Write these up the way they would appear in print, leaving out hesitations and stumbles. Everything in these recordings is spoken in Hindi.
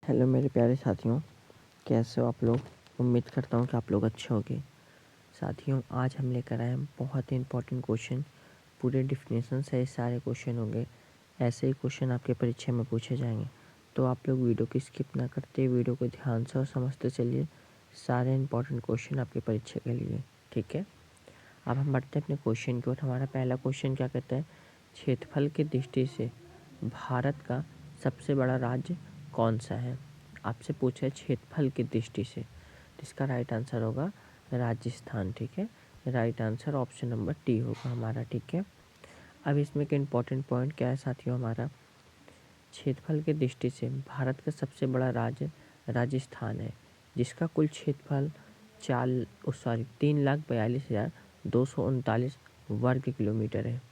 हेलो मेरे प्यारे साथियों, कैसे हो आप लोग। उम्मीद करता हूँ कि आप लोग अच्छे होंगे। साथियों, आज हम लेकर आए हैं बहुत ही इंपॉर्टेंट क्वेश्चन। पूरे डिफिनेशन से सारे क्वेश्चन होंगे। ऐसे ही क्वेश्चन आपके परीक्षा में पूछे जाएंगे, तो आप लोग वीडियो की स्किप ना करते, वीडियो को ध्यान से और समझते चलिए। सारे इंपॉर्टेंट क्वेश्चन आपके परीक्षा के लिए, ठीक है। अब हम बढ़ते हैं अपने क्वेश्चन की ओर। हमारा पहला क्वेश्चन क्या कहता है, क्षेत्रफल की दृष्टि से भारत का सबसे बड़ा राज्य कौन सा है। आपसे पूछा है क्षेत्रफल की दृष्टि से, तो इसका राइट आंसर होगा राजस्थान, ठीक है। Right answer option number D होगा हमारा, ठीक है। अब इसमें एक इम्पॉर्टेंट पॉइंट क्या है साथियों, हमारा क्षेत्रफल की दृष्टि से भारत का सबसे बड़ा राज्य राजस्थान है, जिसका कुल क्षेत्रफल 3,42,239 वर्ग किलोमीटर है।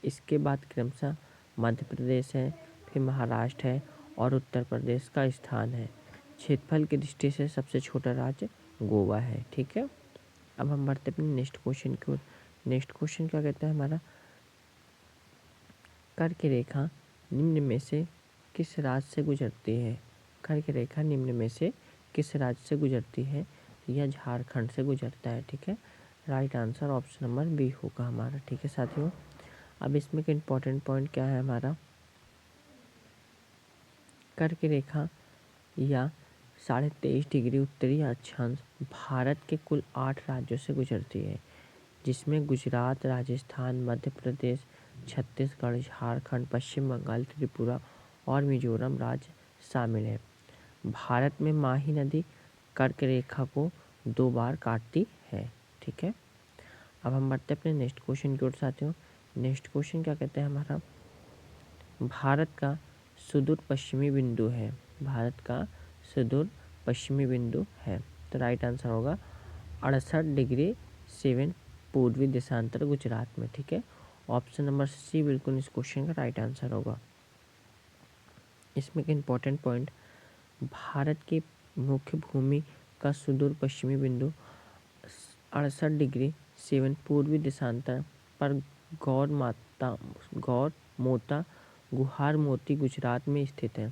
इसके बाद क्रमशः मध्य प्रदेश है, फिर महाराष्ट्र है और उत्तर प्रदेश का स्थान है। क्षेत्रफल की दृष्टि से सबसे छोटा राज्य गोवा है, ठीक है। अब हम बढ़ते अपने नेक्स्ट क्वेश्चन की ओर। नेक्स्ट क्वेश्चन क्या कहता है हमारा, कर्क रेखा निम्न में से किस राज्य से गुजरती है। कर्क रेखा निम्न में से किस राज्य से गुजरती है। यह झारखंड से गुजरता है, ठीक है। Right answer option number B होगा हमारा, ठीक है साथियों। अब इसमें एक इम्पॉर्टेंट पॉइंट क्या है हमारा, कर्क रेखा या 23.5 डिग्री उत्तरी अक्षांश भारत के कुल 8 राज्यों से गुजरती है, जिसमें गुजरात, राजस्थान, मध्य प्रदेश, छत्तीसगढ़, झारखंड, पश्चिम बंगाल, त्रिपुरा और मिजोरम राज्य शामिल है। भारत में माही नदी कर्क रेखा को 2 बार काटती है, ठीक है। अब हम बढ़ते हैं अपने नेक्स्ट क्वेश्चन की ओर साथियों। नेक्स्ट क्वेश्चन क्या कहते हैं हमारा, भारत का सुदूर पश्चिमी बिंदु है। भारत का सुदूर पश्चिमी बिंदु है, तो राइट आंसर होगा 68°7 पूर्वी देशांतर गुजरात में, ठीक है। ऑप्शन नंबर सी बिल्कुल इस क्वेश्चन का राइट आंसर होगा। इसमें एक इम्पॉर्टेंट पॉइंट, भारत की मुख्य भूमि का सुदूर पश्चिमी बिंदु 68°7 पूर्वी देशांतर पर गौर मोता गुहार मोती गुजरात में स्थित है,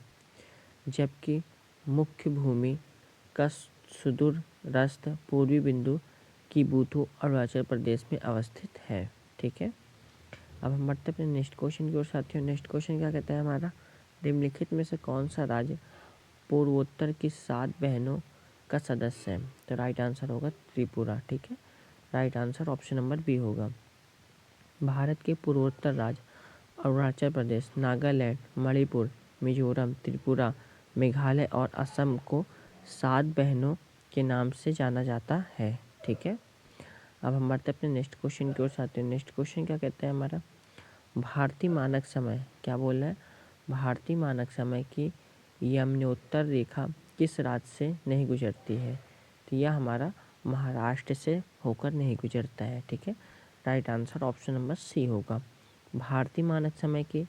जबकि मुख्य भूमि का सुदूर रस्त पूर्वी बिंदु किबूथु अरुणाचल प्रदेश में अवस्थित है, ठीक है। अब हम बढ़ते अपने नेक्स्ट क्वेश्चन की ओर साथियों। नेक्स्ट क्वेश्चन क्या कहता है हमारा, निम्नलिखित में से कौन सा राज्य पूर्वोत्तर की 7 बहनों का सदस्य है। तो राइट आंसर होगा त्रिपुरा, ठीक है। Right answer option number B होगा। भारत के पूर्वोत्तर राज्य अरुणाचल प्रदेश, नागालैंड, मणिपुर, मिजोरम, त्रिपुरा, मेघालय और असम को 7 बहनों के नाम से जाना जाता है, ठीक है। अब हम बढ़ते अपने नेक्स्ट क्वेश्चन की ओर साथियों। नेक्स्ट क्वेश्चन क्या कहता है हमारा, भारतीय मानक समय, क्या बोल रहा है, भारतीय मानक समय की यमुनोत्तर रेखा किस राज्य से नहीं गुजरती है। तो यह हमारा महाराष्ट्र से होकर नहीं गुजरता है, ठीक है। Right answer option number C होगा। भारतीय मानक समय की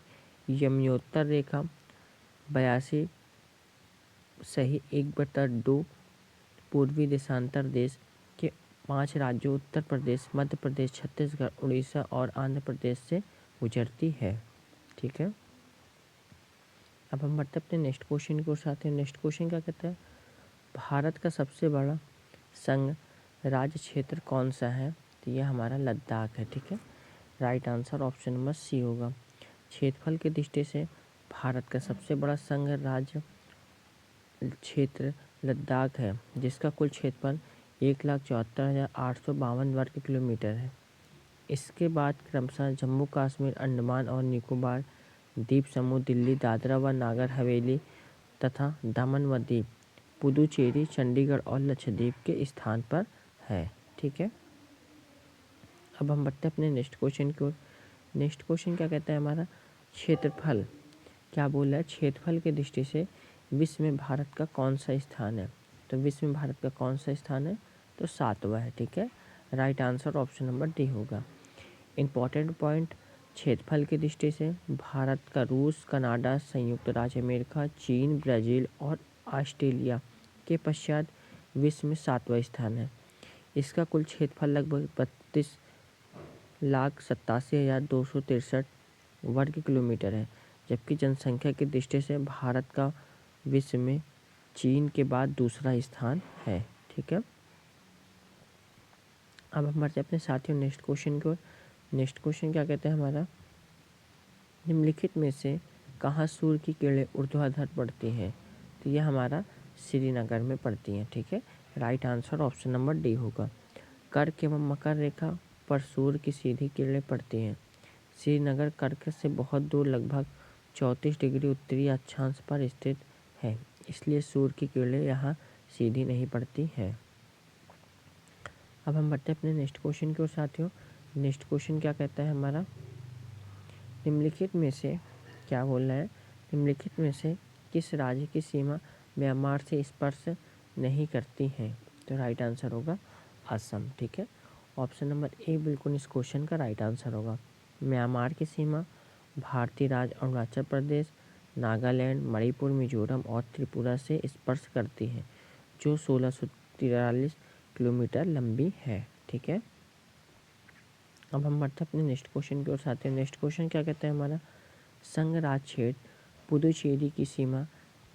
यमुनोत्तर रेखा 82 सही 1/2 पूर्वी देशांतर देश के 5 राज्यों उत्तर प्रदेश, मध्य प्रदेश, छत्तीसगढ़, उड़ीसा और आंध्र प्रदेश से गुजरती है, ठीक है। अब हम बढ़ते अपने नेक्स्ट क्वेश्चन के साथ हैं। नेक्स्ट क्वेश्चन क्या कहता है, भारत का सबसे बड़ा संघ राज्य क्षेत्र कौन सा है। तो यह हमारा लद्दाख है, ठीक है। Right answer option number C होगा। क्षेत्रफल की दृष्टि से भारत का सबसे बड़ा संघ राज्य क्षेत्र लद्दाख है, जिसका कुल क्षेत्रफल 1,74,852 वर्ग किलोमीटर है। इसके बाद क्रमशः जम्मू कश्मीर, अंडमान और निकोबार द्वीप समूह, दिल्ली, दादरा व नागर हवेली तथा दमन व दीव, पुदुचेरी, चंडीगढ़ और लक्षद्वीप के स्थान पर है, ठीक है। अब हम बढ़ते हैं अपने नेक्स्ट क्वेश्चन की ओर। नेक्स्ट क्वेश्चन क्या कहता है हमारा, क्षेत्रफल, क्या बोल रहा है, क्षेत्रफल की दृष्टि से विश्व में भारत का कौन सा स्थान है। तो विश्व में भारत का कौन सा स्थान है, तो 7वां है, ठीक है। Right answer option number D होगा। इम्पॉर्टेंट पॉइंट, क्षेत्रफल की दृष्टि से भारत का रूस, कनाडा, संयुक्त राज्य अमेरिका, चीन, ब्राज़ील और ऑस्ट्रेलिया के पश्चात विश्व में 7वां स्थान है। इसका कुल क्षेत्रफल लगभग 32,87,263 वर्ग किलोमीटर है, जबकि जनसंख्या की दृष्टि से भारत का विश्व में चीन के बाद दूसरा स्थान है। ठीक है, अब हम बढ़ते अपने साथियों नेक्स्ट क्वेश्चन की ओर। नेक्स्ट क्वेश्चन क्या कहते हैं हमारा, निम्नलिखित में से कहाँ सूर्य की किरणें ऊर्ध्वाधर पड़ती हैं? तो यह हमारा श्रीनगर में पड़ती हैं। ठीक है, right answer option number D होगा। कर्क एवं मकर रेखा पर सूर्य की सीधी किरणें पड़ती हैं। श्रीनगर कर्क से बहुत दूर लगभग 34 डिग्री उत्तरी अक्षांश पर स्थित है, इसलिए सूर्य की किरणें यहाँ सीधी नहीं पड़ती हैं। अब हम बढ़ते हैं अपने नेक्स्ट क्वेश्चन की ओर साथियों। नेक्स्ट क्वेश्चन क्या कहता है हमारा, निम्नलिखित में से क्या बोल रहा है, निम्नलिखित में से किस राज्य की सीमा म्यांमार से स्पर्श नहीं करती है? तो राइट आंसर होगा असम। ठीक है, ऑप्शन नंबर ए बिल्कुल इस क्वेश्चन का राइट आंसर होगा। म्यांमार की सीमा भारतीय राज्य अरुणाचल प्रदेश, नागालैंड, मणिपुर, मिजोरम और त्रिपुरा से स्पर्श करती है, जो 1643 किलोमीटर लंबी है। ठीक है, अब हम बढ़ते अपने नेक्स्ट क्वेश्चन की ओर साथियों। नेक्स्ट क्वेश्चन क्या कहते हैं हमारा, संघ राज्य क्षेत्र पुदुचेरी की सीमा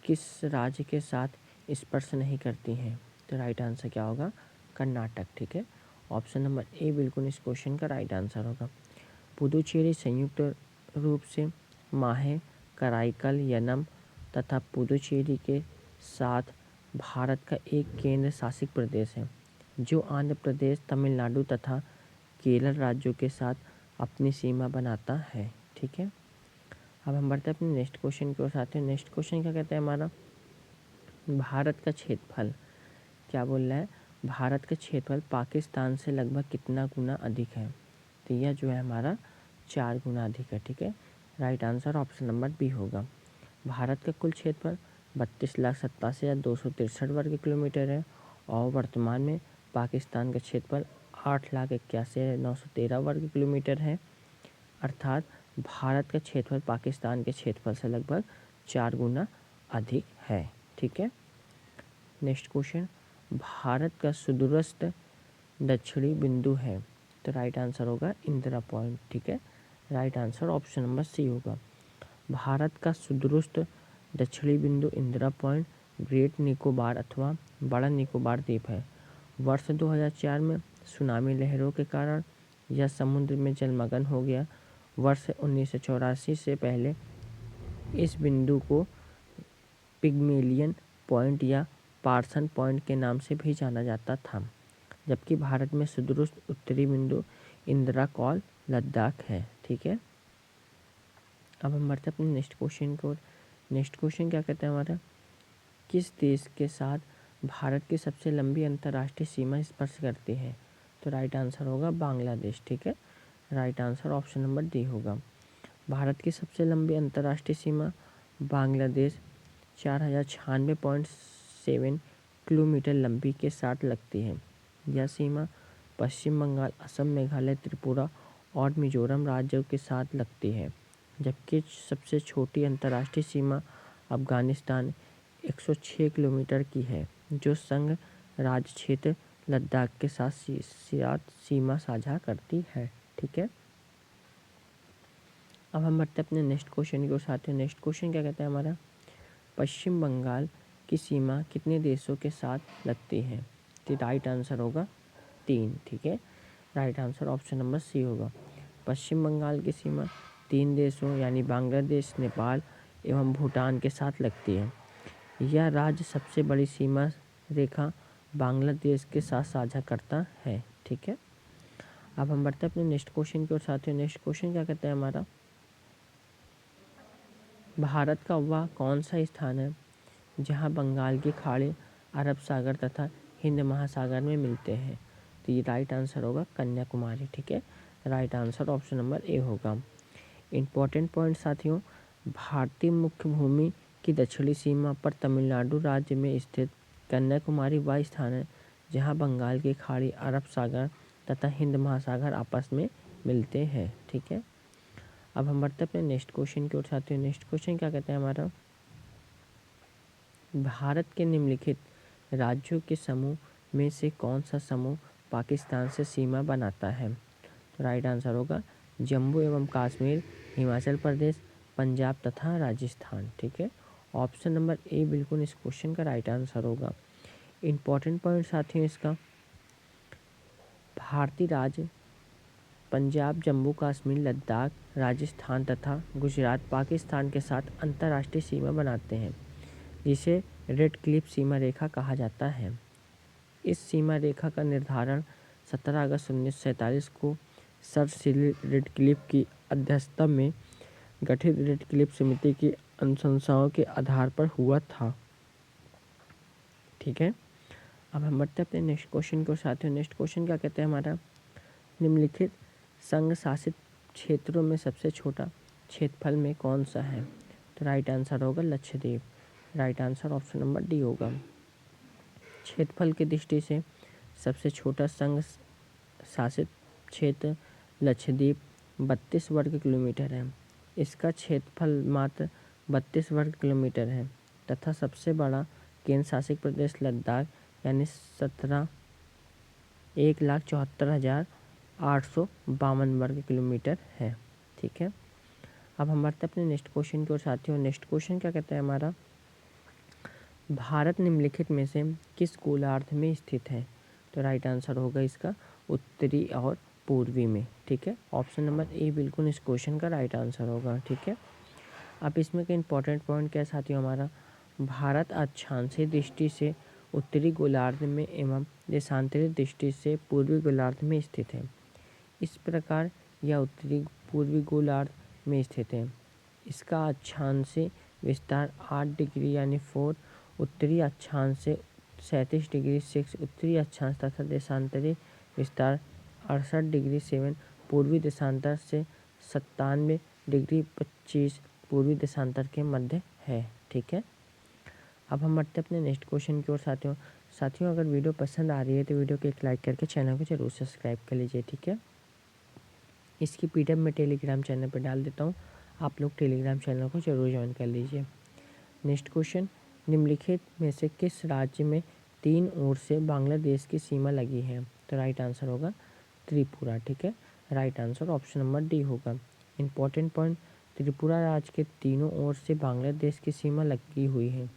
किस राज्य के साथ स्पर्श नहीं करती है? तो राइट आंसर क्या होगा, कर्नाटक। ठीक है, ऑप्शन नंबर ए बिल्कुल इस क्वेश्चन का राइट आंसर होगा। पुदुचेरी संयुक्त रूप से माहे, कराईकल, यनम तथा पुदुचेरी के साथ भारत का एक केंद्र शासित प्रदेश है, जो आंध्र प्रदेश, तमिलनाडु तथा केरल राज्यों के साथ अपनी सीमा बनाता है। ठीक है, अब हम बढ़ते हैं अपने नेक्स्ट क्वेश्चन की ओर साथियों। नेक्स्ट क्वेश्चन क्या कहते हैं हमारा, भारत का क्षेत्रफल क्या बोल रहा है, भारत का क्षेत्रफल पाकिस्तान से लगभग कितना गुना अधिक है? तो यह जो है हमारा 4 गुना अधिक है। ठीक है, right answer option number B होगा। भारत का कुल क्षेत्रफल 32,87,263 वर्ग किलोमीटर है और वर्तमान में पाकिस्तान का क्षेत्रफल 8,81,913 वर्ग किलोमीटर है। अर्थात भारत का क्षेत्रफल पाकिस्तान के क्षेत्रफल से लगभग 4 गुना अधिक है। ठीक है, नेक्स्ट क्वेश्चन, भारत का सुदूरस्थ दक्षिणी बिंदु है? तो राइट आंसर होगा इंदिरा पॉइंट। ठीक है, right answer option number C होगा। भारत का सुदूरस्थ दक्षिणी बिंदु इंदिरा पॉइंट ग्रेट निकोबार अथवा बड़ा निकोबार द्वीप है। वर्ष 2004 में सुनामी लहरों के कारण यह समुद्र में जलमग्न हो गया। वर्ष 1984 से पहले इस बिंदु को पिग्मेलियन पॉइंट या पार्सन पॉइंट के नाम से भी जाना जाता था, जबकि भारत में सुदूरस्थ उत्तरी बिंदु इंदिरा कॉल लद्दाख है। ठीक है, अब हम बढ़ते अपने नेक्स्ट क्वेश्चन की ओर। नेक्स्ट क्वेश्चन क्या कहते हैं हमारा, किस देश के साथ भारत की सबसे लंबी अंतर्राष्ट्रीय सीमा स्पर्श करती है? तो राइट आंसर होगा बांग्लादेश। ठीक है, right answer option number D होगा। भारत की सबसे लंबी अंतर्राष्ट्रीय सीमा बांग्लादेश 4096.7 किलोमीटर लंबी के साथ लगती है। यह सीमा पश्चिम बंगाल, असम, मेघालय, त्रिपुरा और मिजोरम राज्यों के साथ लगती है, जबकि सबसे छोटी अंतर्राष्ट्रीय सीमा अफगानिस्तान 106 किलोमीटर की है, जो संघ राज्य क्षेत्र लद्दाख के साथ सीमा साझा करती है। ठीक है, अब हम बढ़ते अपने नेक्स्ट क्वेश्चन की ओर साथियों। नेक्स्ट क्वेश्चन क्या कहता है हमारा, पश्चिम बंगाल की सीमा कितने देशों के साथ लगती है? तो राइट आंसर होगा 3। ठीक है, right answer option number C होगा। पश्चिम बंगाल की सीमा 3 देशों यानी बांग्लादेश, नेपाल एवं भूटान के साथ लगती है। यह राज्य सबसे बड़ी सीमा रेखा बांग्लादेश के साथ साझा करता है। ठीक है, अब हम बढ़ते हैं अपने नेक्स्ट क्वेश्चन की ओर साथियों। नेक्स्ट क्वेश्चन क्या कहता है हमारा, भारत का वह कौन सा स्थान है जहां बंगाल की खाड़ी अरब सागर तथा हिंद महासागर में मिलते हैं? तो ये राइट आंसर होगा कन्याकुमारी। ठीक है, right answer option number A होगा। इम्पोर्टेंट पॉइंट साथियों, भारतीय मुख्य भूमि की दक्षिणी सीमा पर तमिलनाडु राज्य में स्थित कन्याकुमारी वह स्थान है जहां बंगाल की खाड़ी, अरब सागर तथा हिंद महासागर आपस में मिलते हैं। ठीक है, अब हम बढ़ते अपने नेक्स्ट क्वेश्चन की ओर साथियों। नेक्स्ट क्वेश्चन क्या कहते हैं हमारा, भारत के निम्नलिखित राज्यों के समूह में से कौन सा समूह पाकिस्तान से सीमा बनाता है? तो राइट आंसर होगा जम्मू एवं कश्मीर, हिमाचल प्रदेश, पंजाब तथा राजस्थान। ठीक है, ऑप्शन नंबर ए बिल्कुल इस क्वेश्चन का राइट आंसर होगा। इम्पॉर्टेंट पॉइंट साथियों इसका, भारतीय राज्य पंजाब, जम्मू कश्मीर, लद्दाख, राजस्थान तथा गुजरात पाकिस्तान के साथ अंतर्राष्ट्रीय सीमा बनाते हैं, जिसे रेड क्लिफ सीमा रेखा कहा जाता है। इस सीमा रेखा का निर्धारण 17 अगस्त 1947 को सर सिरिल रेडक्लिफ की अध्यक्षता में गठित रेडक्लिफ समिति की अनुशंसाओं के आधार पर हुआ था। ठीक है, अब हम बढ़ते हैं अपने नेक्स्ट क्वेश्चन को। साथियों नेक्स्ट क्वेश्चन क्या कहते हैं हमारा, निम्नलिखित संघ शासित क्षेत्रों में सबसे छोटा क्षेत्रफल में कौन सा है? तो राइट आंसर होगा Lakshadweep. Right answer option number D होगा। क्षेत्रफल की दृष्टि से सबसे छोटा संघ शासित क्षेत्र लक्षद्वीप 32 वर्ग किलोमीटर है। इसका क्षेत्रफल मात्र 32 वर्ग किलोमीटर है तथा सबसे बड़ा केंद्र शासित प्रदेश लद्दाख यानी 1,74,852 वर्ग किलोमीटर है। ठीक है, अब हम बढ़ते हैं अपने नेक्स्ट क्वेश्चन की ओर। साथियों नेक्स्ट क्वेश्चन क्या कहता है हमारा, भारत निम्नलिखित में से किस गोलार्ध में स्थित है? तो राइट आंसर होगा इसका उत्तरी और पूर्वी में। ठीक है, ऑप्शन नंबर ए बिल्कुल इस क्वेश्चन का राइट आंसर होगा। ठीक है, अब इसमें का इंपॉर्टेंट पॉइंट क्या है साथियों हमारा, भारत अक्षांशीय दृष्टि से उत्तरी गोलार्ध में एवं देशांतरित दृष्टि से पूर्वी गोलार्ध में स्थित है। इस प्रकार यह उत्तरी पूर्वी गोलार्ध में स्थित है। इसका अक्षांशीय विस्तार 8 डिग्री यानी 4 उत्तरी अक्षांश से 37 डिग्री 6 उत्तरी अक्षांश तथा देशांतरी विस्तार 68 डिग्री 7 पूर्वी देशांतर से 97 डिग्री 25 पूर्वी देशांतर के मध्य है। ठीक है, अब हम बढ़ते हैं अपने नेक्स्ट क्वेश्चन की ओर। साथियों अगर वीडियो पसंद आ रही है तो वीडियो को एक लाइक करके चैनल को जरूर सब्सक्राइब कर लीजिए। ठीक है, इसकी पीडीएफ मैं टेलीग्राम चैनल पर डाल देता हूँ, आप लोग टेलीग्राम चैनल को जरूर ज्वाइन कर लीजिए। नेक्स्ट क्वेश्चन, निम्नलिखित में से किस राज्य में 3 ओर से बांग्लादेश की सीमा लगी है? तो राइट आंसर होगा त्रिपुरा। ठीक है, right answer option number D होगा। इंपॉर्टेंट पॉइंट, त्रिपुरा राज्य के तीनों ओर से बांग्लादेश की सीमा लगी हुई है।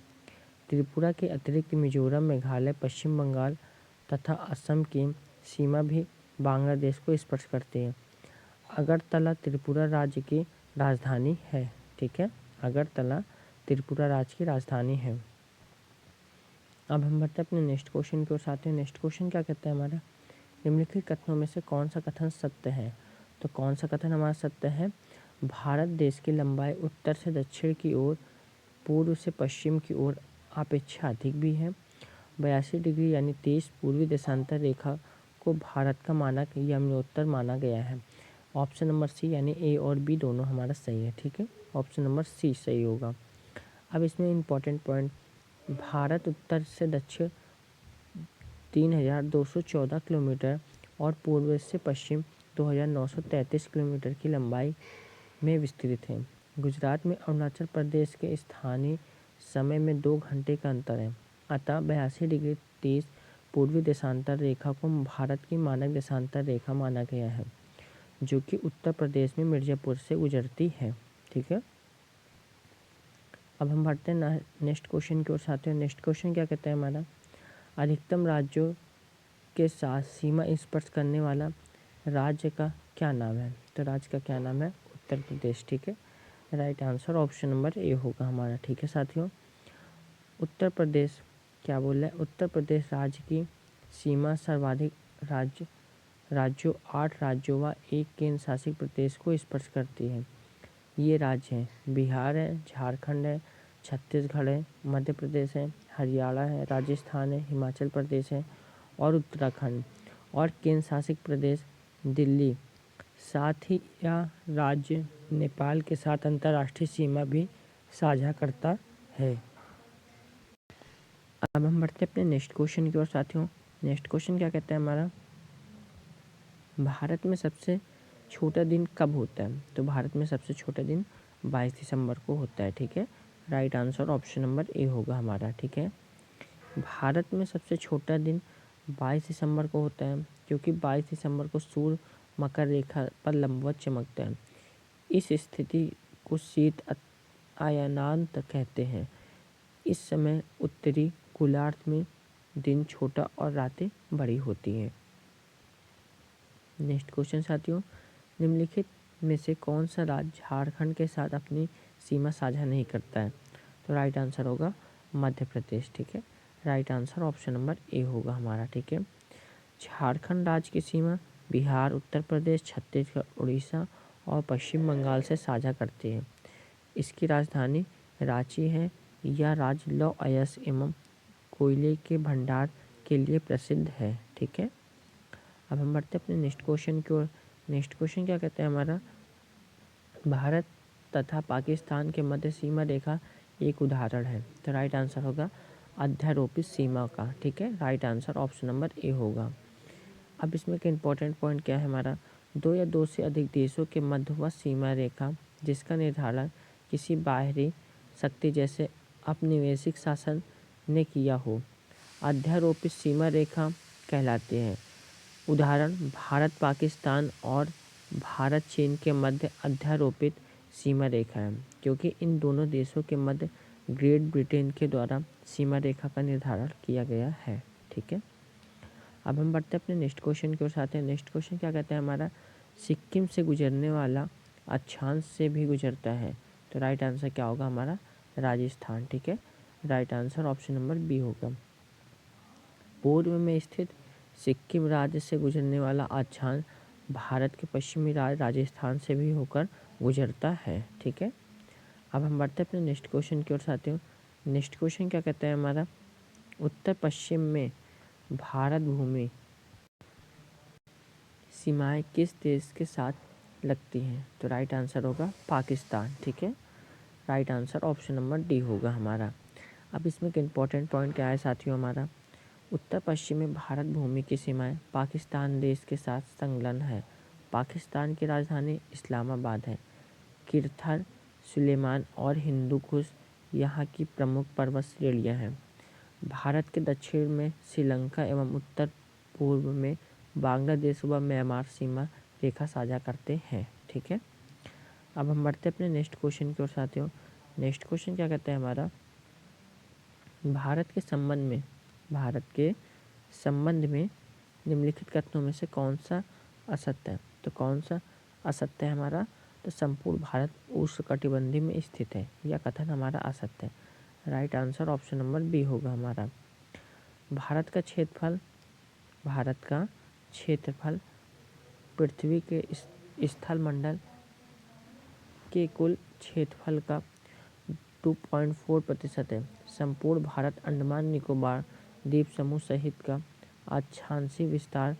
त्रिपुरा के अतिरिक्त मिजोरम, मेघालय, पश्चिम बंगाल तथा असम की सीमा भी बांग्लादेश को स्पर्श करती है। अगरतला त्रिपुरा राज्य की राजधानी है। ठीक है, अगरतला त्रिपुरा राज्य की राजधानी है। अब हम बढ़ते हैं अपने नेक्स्ट क्वेश्चन की ओर। साथियों नेक्स्ट क्वेश्चन क्या कहता है हमारा, निम्नलिखित कथनों में से कौन सा कथन सत्य है? तो कौन सा कथन हमारा सत्य है, भारत देश की लंबाई उत्तर से दक्षिण की ओर, पूर्व से पश्चिम की ओर अपेक्षा अधिक भी है। 82 डिग्री यानी 23 पूर्वी देशांतर रेखा को भारत का मानक यमुनोत्तर माना गया है। ऑप्शन नंबर सी यानी ए और बी दोनों हमारा सही है। ठीक है, ऑप्शन नंबर सी सही होगा। अब इसमें इम्पॉर्टेंट पॉइंट, भारत उत्तर से दक्षिण 3,214 किलोमीटर और पूर्व से पश्चिम 2,933 किलोमीटर की लंबाई में विस्तृत है। गुजरात में अरुणाचल प्रदेश के स्थानीय समय में 2 घंटे का अंतर है। अतः 82 डिग्री 30 पूर्वी देशांतर रेखा को भारत की मानक देशांतर रेखा माना गया है, जो कि उत्तर प्रदेश में मिर्जापुर से गुजरती है। ठीक है, अब हम बढ़ते हैं नेक्स्ट क्वेश्चन की ओर। साथियों नेक्स्ट क्वेश्चन क्या कहता है हमारा, अधिकतम राज्यों के साथ सीमा स्पर्श करने वाला राज्य का क्या नाम है? तो राज्य का क्या नाम है, उत्तर प्रदेश। ठीक है, right answer option number A होगा हमारा। ठीक है साथियों, उत्तर प्रदेश क्या बोल रहा है, उत्तर प्रदेश राज्य की सीमा सर्वाधिक राज्यों 8 राज्यों व 1 केंद्र शासित प्रदेश को स्पर्श करती है। ये राज्य हैं बिहार है, झारखंड है, छत्तीसगढ़ है, मध्य प्रदेश है, हरियाणा है, राजस्थान है, हिमाचल प्रदेश है और उत्तराखंड, और केंद्र शासित प्रदेश दिल्ली। साथ ही यह राज्य नेपाल के साथ अंतर्राष्ट्रीय सीमा भी साझा करता है। अब हम बढ़ते हैं अपने नेक्स्ट क्वेश्चन की ओर। साथियों नेक्स्ट क्वेश्चन क्या कहता है हमारा, भारत में सबसे छोटा दिन कब होता है? तो भारत में सबसे छोटा दिन 22 दिसंबर को होता है। ठीक है, right answer option number A होगा हमारा। ठीक है, भारत में सबसे छोटा दिन 22 दिसंबर को होता है, क्योंकि 22 दिसंबर को सूर्य मकर रेखा पर लंबवत चमकता है। इस स्थिति को शीत अयनांत कहते हैं। इस समय उत्तरी गोलार्ध में दिन छोटा और रातें बड़ी होती हैं। नेक्स्ट क्वेश्चन साथियों, निम्नलिखित में से कौन सा राज्य झारखंड के साथ अपनी सीमा साझा नहीं करता है? तो राइट आंसर होगा मध्य प्रदेश। ठीक है, right answer option number A होगा हमारा। ठीक है, झारखंड राज्य की सीमा बिहार, उत्तर प्रदेश, छत्तीसगढ़, उड़ीसा और पश्चिम बंगाल से साझा करती है। इसकी राजधानी रांची है। यह राज्य लौह अयस्क एवं कोयले के भंडार के लिए प्रसिद्ध है। ठीक है, अब हम बढ़ते हैं अपने नेक्स्ट क्वेश्चन की ओर। नेक्स्ट क्वेश्चन क्या कहते हैं हमारा, भारत तथा पाकिस्तान के मध्य सीमा रेखा एक उदाहरण है। तो राइट आंसर होगा अध्यारोपित सीमा का। ठीक है, right answer option number A होगा। अब इसमें का इम्पोर्टेंट पॉइंट क्या है हमारा, दो या दो से अधिक देशों के मध्यवर्ती सीमा रेखा जिसका निर्धारण किसी बाहरी शक्ति जैसे औपनिवेशिक शासन ने किया हो, अध्यारोपित सीमा रेखा कहलाती है। उदाहरण भारत पाकिस्तान और भारत चीन के मध्य अध्यारोपित सीमा रेखा है, क्योंकि इन दोनों देशों के मध्य ग्रेट ब्रिटेन के द्वारा सीमा रेखा का निर्धारण किया गया है। ठीक है, अब हम बढ़ते हैं अपने नेक्स्ट क्वेश्चन की ओर। साथ हैं नेक्स्ट क्वेश्चन क्या कहते हैं हमारा, सिक्किम से गुजरने वाला अक्षांश से भी गुजरता है। तो राइट आंसर क्या होगा हमारा, राजस्थान। ठीक है, right answer option number B होगा। पूर्व में स्थित सिक्किम राज्य से गुजरने वाला अक्षांश भारत के पश्चिमी राज्य राजस्थान से भी होकर गुजरता है। ठीक है, अब हम बढ़ते हैं अपने नेक्स्ट क्वेश्चन की ओर। साथियों, नेक्स्ट क्वेश्चन क्या कहता है हमारा, उत्तर पश्चिम में भारत भूमि सीमाएं किस देश के साथ लगती हैं? तो राइट आंसर होगा पाकिस्तान। ठीक है, right answer option number D होगा हमारा। अब इसमें एक इम्पॉर्टेंट पॉइंट क्या है साथियों हमारा, उत्तर पश्चिम में भारत भूमि की सीमाएं पाकिस्तान देश के साथ संलग्न है। पाकिस्तान की राजधानी इस्लामाबाद है। किरथर, सुलेमान और हिंदू कुश यहाँ की प्रमुख पर्वत श्रेणियाँ हैं। भारत के दक्षिण में श्रीलंका एवं उत्तर पूर्व में बांग्लादेश व म्यांमार सीमा रेखा साझा करते हैं। ठीक है, अब हम बढ़ते हैं अपने नेक्स्ट क्वेश्चन की ओर। साथियों, नेक्स्ट क्वेश्चन क्या कहते हैं हमारा, भारत के संबंध में निम्नलिखित कथनों में से कौन सा असत्य है? तो कौन सा असत्य है हमारा, तो संपूर्ण भारत उष्णकटिबंधीय में स्थित है, यह कथन हमारा असत्य है। Right answer option number B होगा हमारा। भारत का क्षेत्रफल पृथ्वी के स्थल मंडल के कुल क्षेत्रफल का 2.4% है। संपूर्ण भारत अंडमान निकोबार द्वीप समूह सहित का अक्षांशीय विस्तार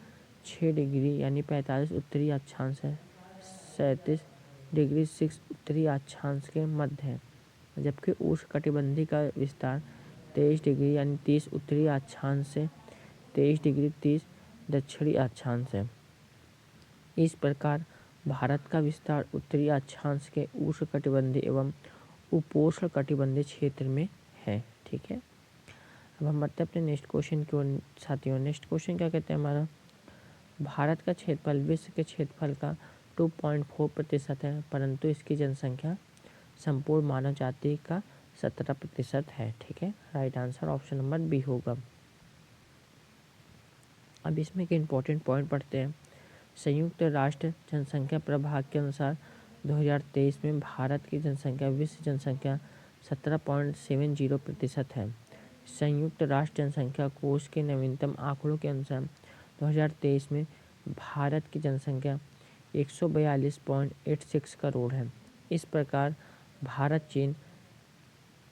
6 डिग्री यानी 45 उत्तरी अक्षांश है, 37 डिग्री 6 उत्तरी अक्षांश के मध्य है, जबकि उष्णकटिबंधीय का विस्तार 23 डिग्री यानी 30 उत्तरी अक्षांश से 23 डिग्री 30 दक्षिणी अक्षांश है। इस प्रकार भारत का विस्तार उत्तरी अक्षांश के उष्णकटिबंधीय एवं उपोष्णकटिबंधीय क्षेत्र में है। ठीक है, अब हम बढ़ते हैं अपने नेक्स्ट क्वेश्चन की ओर। साथियों, नेक्स्ट क्वेश्चन क्या कहते हैं हमारा, भारत का क्षेत्रफल विश्व के क्षेत्रफल का 2.4% है, परंतु इसकी जनसंख्या संपूर्ण मानव जाति का 17% है। ठीक है, right answer option number B होगा। अब इसमें एक इम्पोर्टेंट पॉइंट पढ़ते हैं। संयुक्त राष्ट्र जनसंख्या प्रभाग के अनुसार 2023 में भारत की जनसंख्या विश्व जनसंख्या 17.70% है। संयुक्त राष्ट्र जनसंख्या कोष के नवीनतम आंकड़ों के अनुसार 2023 में भारत की जनसंख्या 142.86 करोड़ है। इस प्रकार भारत चीन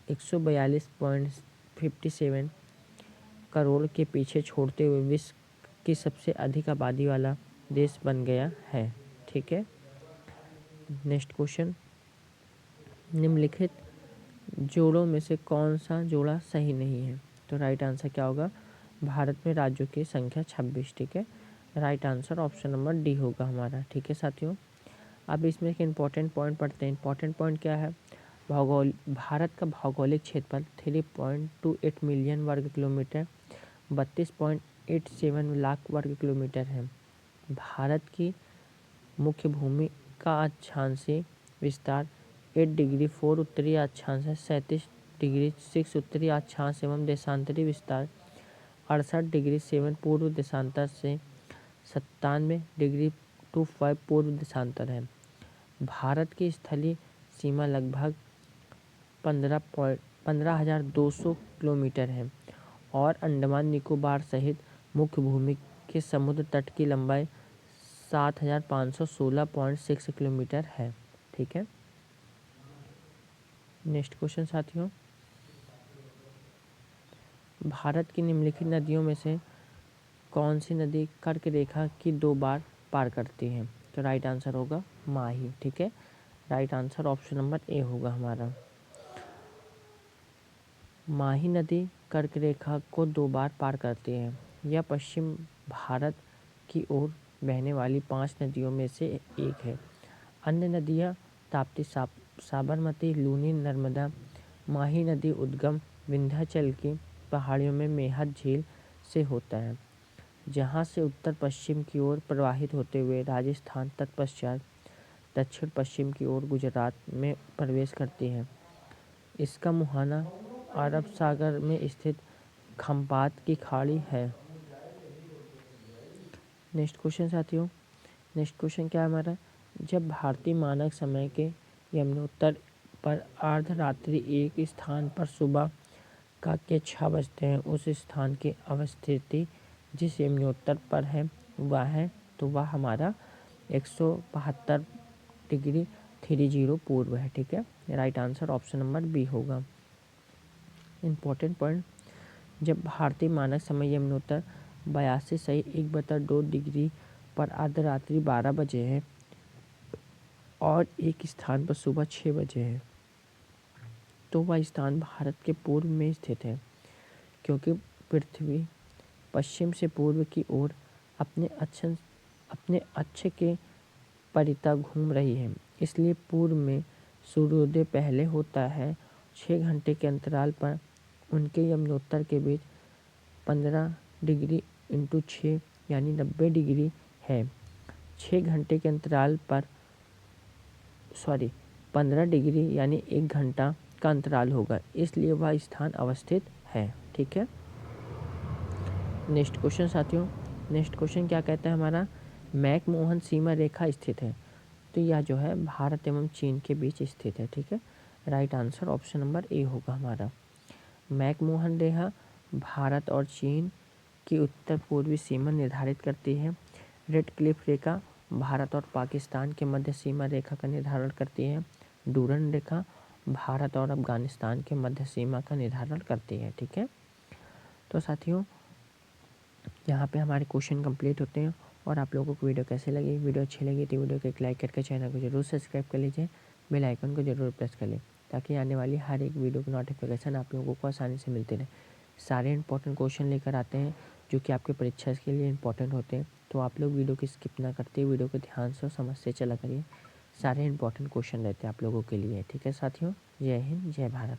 142.57 करोड़ के पीछे छोड़ते हुए विश्व की सबसे अधिक आबादी वाला देश बन गया है। ठीक है, नेक्स्ट क्वेश्चन, निम्नलिखित जोड़ों में से कौन सा जोड़ा सही नहीं है? तो राइट आंसर क्या होगा, भारत में राज्यों की संख्या 26। ठीक है, right answer option number D होगा हमारा। ठीक है साथियों, अब इसमें एक इम्पॉर्टेंट पॉइंट पढ़ते हैं। इम्पॉर्टेंट पॉइंट क्या है, भारत का भौगोलिक क्षेत्रफल 3.28 मिलियन वर्ग किलोमीटर 32.87 लाख वर्ग किलोमीटर है। भारत की मुख्य भूमि का अक्षांशीय विस्तार 8 डिग्री 4 उत्तरी अक्षांश है, 37 डिग्री 6 उत्तरी अक्षांश एवं देशांतरी विस्तार 68 डिग्री 7 पूर्व देशांतर से 97 डिग्री 25 पूर्व देशांतर है। भारत की स्थलीय सीमा लगभग 15,200 किलोमीटर है और अंडमान निकोबार सहित मुख्य भूमि के समुद्र तट की लंबाई 7,516.6 किलोमीटर है। ठीक है, नेक्स्ट क्वेश्चन साथियों, भारत की निम्नलिखित नदियों में से कौन सी नदी कर्क रेखा की 2 बार पार करती है? तो राइट आंसर होगा माही। ठीक है, right answer option number A होगा हमारा। माही नदी कर्क रेखा को 2 बार पार करती है। यह पश्चिम भारत की ओर बहने वाली 5 नदियों में से एक है। अन्य नदियाँ ताप्ती, साबरमती, लूनी, नर्मदा। माही नदी उद्गम विंध्याचल की पहाड़ियों में मेहत झील से होता है, जहाँ से उत्तर पश्चिम की ओर प्रवाहित होते हुए राजस्थान तत्पश्चात दक्षिण पश्चिम की ओर गुजरात में प्रवेश करती है। इसका मुहाना अरब सागर में स्थित खंपात की खाड़ी है। नेक्स्ट क्वेश्चन साथियों, नेक्स्ट क्वेश्चन क्या है हमारा? जब भारतीय मानक समय के यमुनोत्तर पर अर्धरात्रि एक स्थान पर सुबह का के 6 बजते हैं, उस स्थान की अवस्थिति जिस यमुनोत्तर पर है वह हमारा 172 डिग्री 30 पूर्व है। ठीक है, right answer option number B होगा। इम्पोर्टेंट पॉइंट, जब भारतीय मानक समय यमुनोत्तर 82 डिग्री पर अर्धरात्रि 12 बजे है और एक स्थान पर सुबह 6 बजे है, तो वह स्थान भारत के पूर्व में स्थित है। क्योंकि पृथ्वी पश्चिम से पूर्व की ओर अपने अक्ष के परितः घूम रही है, इसलिए पूर्व में सूर्योदय पहले होता है। 6 घंटे के अंतराल पर उनके यमुनोत्तर के बीच 15 डिग्री इंटू 6 यानी 90 डिग्री है। 6 घंटे के अंतराल पर 15 डिग्री यानी 1 घंटा का अंतराल होगा, इसलिए वह स्थान अवस्थित है। ठीक है, नेक्स्ट क्वेश्चन साथियों, नेक्स्ट क्वेश्चन क्या कहता है हमारा? मैकमोहन सीमा रेखा स्थित है। तो यह जो है भारत एवं चीन के बीच स्थित है। ठीक है, right answer option number A होगा हमारा। मैकमोहन रेखा भारत और चीन की उत्तर पूर्वी सीमा निर्धारित करती है। रेड क्लिफ रेखा भारत और पाकिस्तान के मध्य सीमा रेखा का निर्धारण करती है। डूरन रेखा भारत और अफगानिस्तान के मध्य सीमा का निर्धारण करती है। ठीक है, तो साथियों यहाँ पे हमारे क्वेश्चन कंप्लीट होते हैं। और आप लोगों को वीडियो कैसे लगी? वीडियो अच्छी लगी तो वीडियो को एक लाइक करके चैनल को जरूर सब्सक्राइब कर लीजिए, बेल आइकन को जरूर प्रेस कर लें, ताकि आने वाली हर एक वीडियो की नोटिफिकेशन आप लोगों को आसानी से मिलती रहे। सारे इंपॉर्टेंट क्वेश्चन लेकर आते हैं जो कि आपके परीक्षा के लिए इंपॉर्टेंट होते हैं, तो आप लोग वीडियो की स्किप ना करते, वीडियो को ध्यान से और समझ से चला करिए। सारे इंपॉर्टेंट क्वेश्चन रहते हैं आप लोगों के लिए। ठीक है साथियों, जय हिंद, जय भारत।